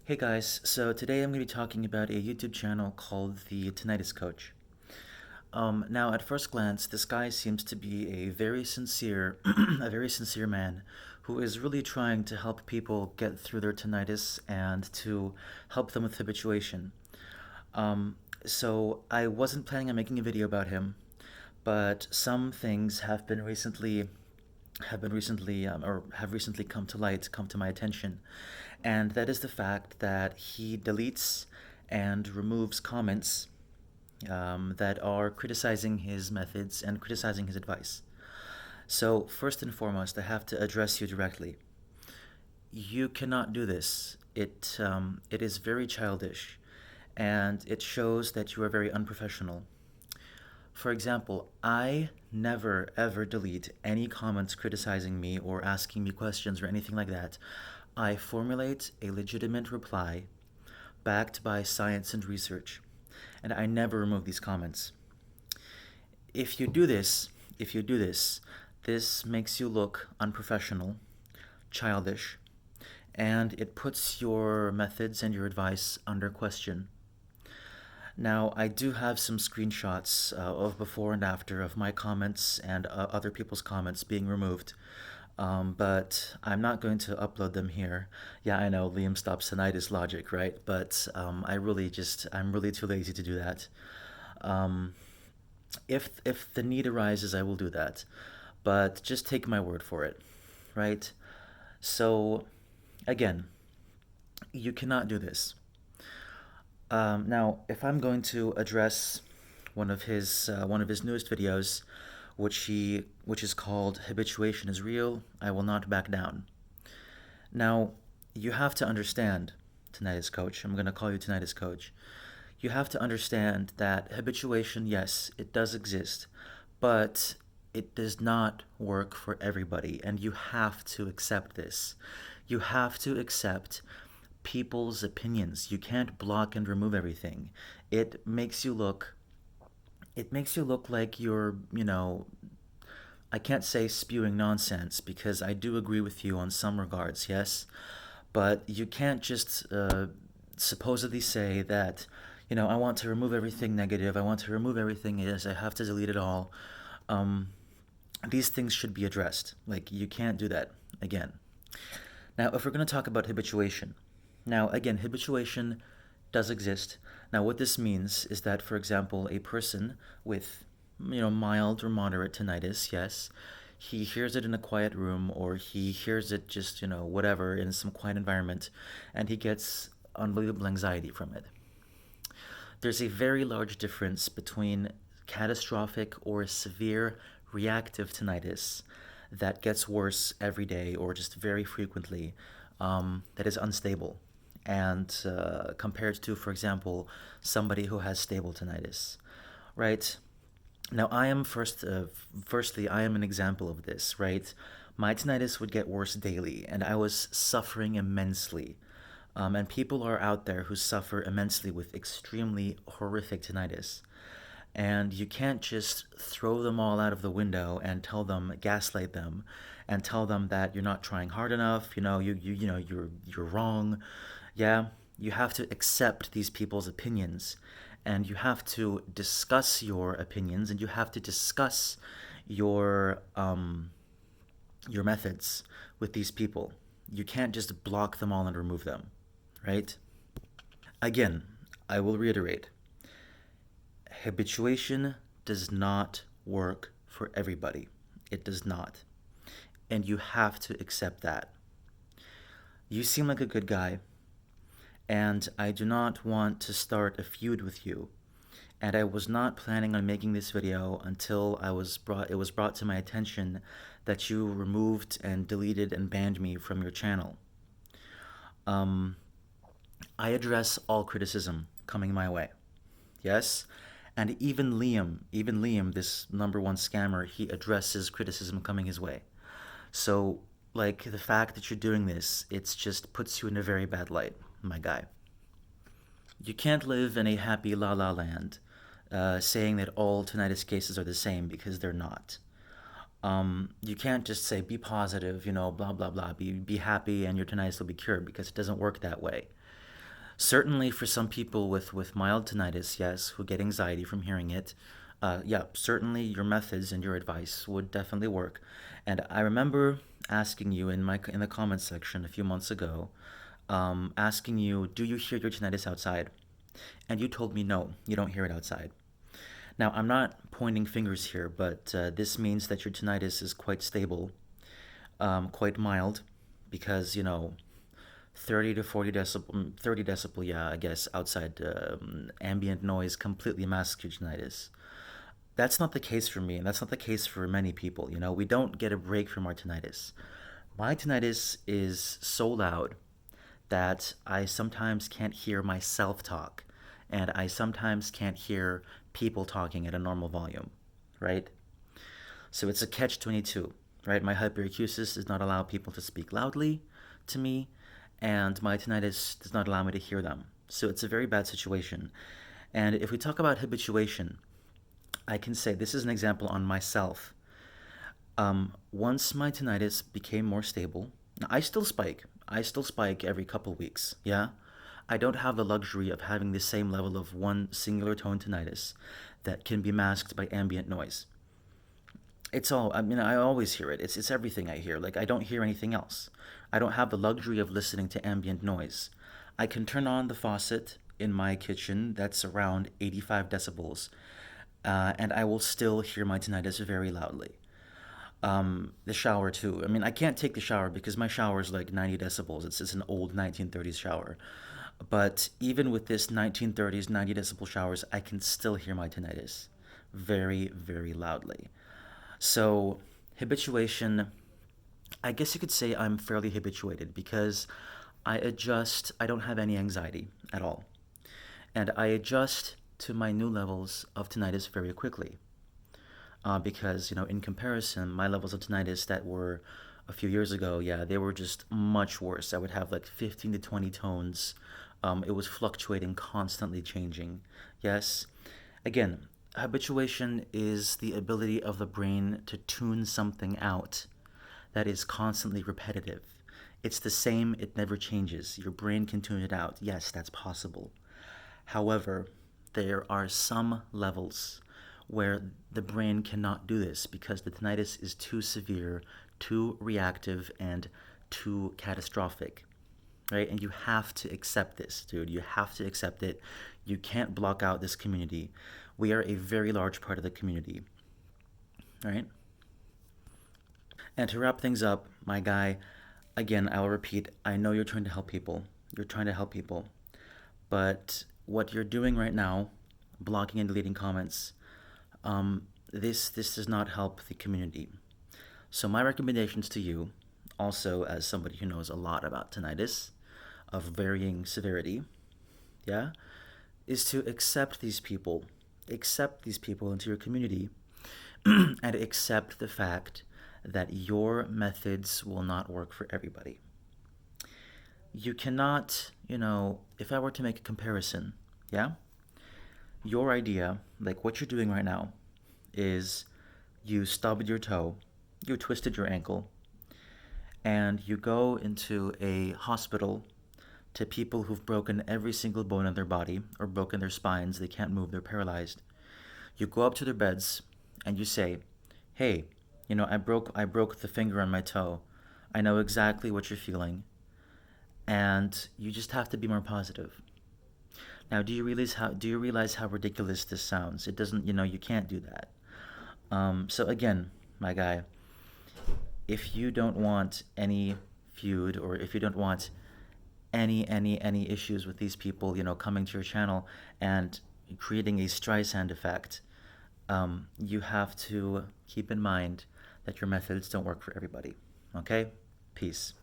Hey guys, so today I'm going to be talking about a YouTube channel called the Tinnitus Coach. Now, at first glance, this guy seems to be a very sincere, a very sincere man who is really trying to help people get through their tinnitus and to help them with habituation. Um, so I wasn't planning on making a video about him, but some things have recently come to light, come to my attention, and that is the fact that he deletes and removes comments that are criticizing his methods and criticizing his advice. So first and foremost, I have to address you directly. You cannot do this. It is very childish, and it shows that you are very unprofessional. For example, I never ever delete any comments criticizing me or asking me questions or anything like that. I formulate a legitimate reply backed by science and research, and I never remove these comments. If you do this, if you do this, this makes you look unprofessional, childish, and it puts your methods and your advice under question. Now, I do have some screenshots of before and after of my comments and other people's comments being removed, but I'm not going to upload them here. Yeah, I know Liam stops tonight is logic, right? But I'm really too lazy to do that. Um, if the need arises, I will do that, but just take my word for it, right? So, again, you cannot do this. Now, if I'm going to address one of his newest videos, which is called "Habituation is Real," I will not back down. Now, you have to understand, Tinnitus Coach. I'm going to call you Tinnitus Coach. You have to understand that habituation, yes, it does exist, but it does not work for everybody, and you have to accept this. You have to accept people's opinions. You can't block and remove everything. It makes you look it makes you look like you're, I can't say spewing nonsense because I do agree with you on some regards, yes, but you can't just supposedly say that, I want to remove everything negative, I want to remove everything is, I have to delete it all. Um, these things should be addressed. Like, you can't do that again. Now, if we're going to talk about habituation, now again, habituation does exist. Now, what this means is that, for example, a person with, mild or moderate tinnitus, yes, he hears it in a quiet room or he hears it just, whatever, in some quiet environment, and he gets unbelievable anxiety from it. There's a very large difference between catastrophic or severe reactive tinnitus that gets worse every day or just very frequently, that is unstable, and compared to, for example, somebody who has stable tinnitus, right? Now, firstly, I am an example of this, right? My tinnitus would get worse daily, and I was suffering immensely. And people are out there who suffer immensely with extremely horrific tinnitus. And you can't just throw them all out of the window and gaslight them, and tell them that you're not trying hard enough. You're wrong. Yeah, you have to accept these people's opinions, and you have to discuss your opinions, and you have to discuss your um, your methods with these people. You can't just block them all and remove them, right? Again, I will reiterate, habituation does not work for everybody. It does not. And you have to accept that. You seem like a good guy, and I do not want to start a feud with you. And I was not planning on making this video until it was brought to my attention that you removed and deleted and banned me from your channel. Um, I address all criticism coming my way. Yes? And even Liam, this number one scammer, he addresses criticism coming his way. So, like, the fact that you're doing this, it's just puts you in a very bad light, my guy. You can't live in a happy la la land saying that all tinnitus cases are the same, because they're not. You can't just say be positive, blah blah blah, be happy and your tinnitus will be cured, because it doesn't work that way. Certainly for some people with mild tinnitus, yes, who get anxiety from hearing it, yeah, certainly your methods and your advice would definitely work. And I remember asking you in the comments section a few months ago, asking you, do you hear your tinnitus outside? And you told me no, you don't hear it outside. Now, I'm not pointing fingers here, but this means that your tinnitus is quite stable, quite mild, because, 30 to 40 decibel, 30 decibel, yeah, I guess, outside ambient noise completely masks your tinnitus. That's not the case for me, and that's not the case for many people. We don't get a break from our tinnitus. My tinnitus is so loud that I sometimes can't hear myself talk, and I sometimes can't hear people talking at a normal volume, right? So it's a catch 22, right? My hyperacusis does not allow people to speak loudly to me, and my tinnitus does not allow me to hear them. So it's a very bad situation. And if we talk about habituation, I can say this is an example on myself. Once my tinnitus became more stable, now I still spike. I still spike every couple weeks, yeah? I don't have the luxury of having the same level of one singular tone tinnitus that can be masked by ambient noise. It's all, I mean, I always hear it. It's everything I hear. Like, I don't hear anything else. I don't have the luxury of listening to ambient noise. I can turn on the faucet in my kitchen that's around 85 decibels, and I will still hear my tinnitus very loudly. The shower too. I mean, I can't take the shower because my shower is like 90 decibels. It's an old 1930s shower. But even with this 1930s 90 decibel showers, I can still hear my tinnitus very, very loudly. So, habituation, I guess you could say I'm fairly habituated because I don't have any anxiety at all. And I adjust to my new levels of tinnitus very quickly. Because, in comparison, my levels of tinnitus that were a few years ago, yeah, they were just much worse. I would have like 15 to 20 tones. It was fluctuating, constantly changing. Yes. Again, habituation is the ability of the brain to tune something out that is constantly repetitive. It's the same, it never changes. Your brain can tune it out. Yes, that's possible. However, there are some levels where the brain cannot do this because the tinnitus is too severe, too reactive, and too catastrophic. Right? And you have to accept this, dude. You have to accept it. You can't block out this community. We are a very large part of the community. Right? And to wrap things up, my guy, again, I'll repeat, I know you're trying to help people. You're trying to help people. But what you're doing right now, blocking and deleting comments, this does not help the community. So my recommendations to you, also as somebody who knows a lot about tinnitus of varying severity, yeah, is to accept these people into your community, and accept the fact that your methods will not work for everybody. You cannot, if I were to make a comparison, yeah, your idea, like what you're doing right now, is you stubbed your toe, you twisted your ankle, and you go into a hospital to people who've broken every single bone in their body or broken their spines, they can't move, they're paralyzed. You go up to their beds and you say, "Hey, I broke the finger on my toe. I know exactly what you're feeling." And you just have to be more positive. Now, do you realize how ridiculous this sounds? It doesn't, you can't do that. So again, my guy, if you don't want any feud, or if you don't want any issues with these people, coming to your channel and creating a Streisand effect, you have to keep in mind that your methods don't work for everybody. Okay? Peace.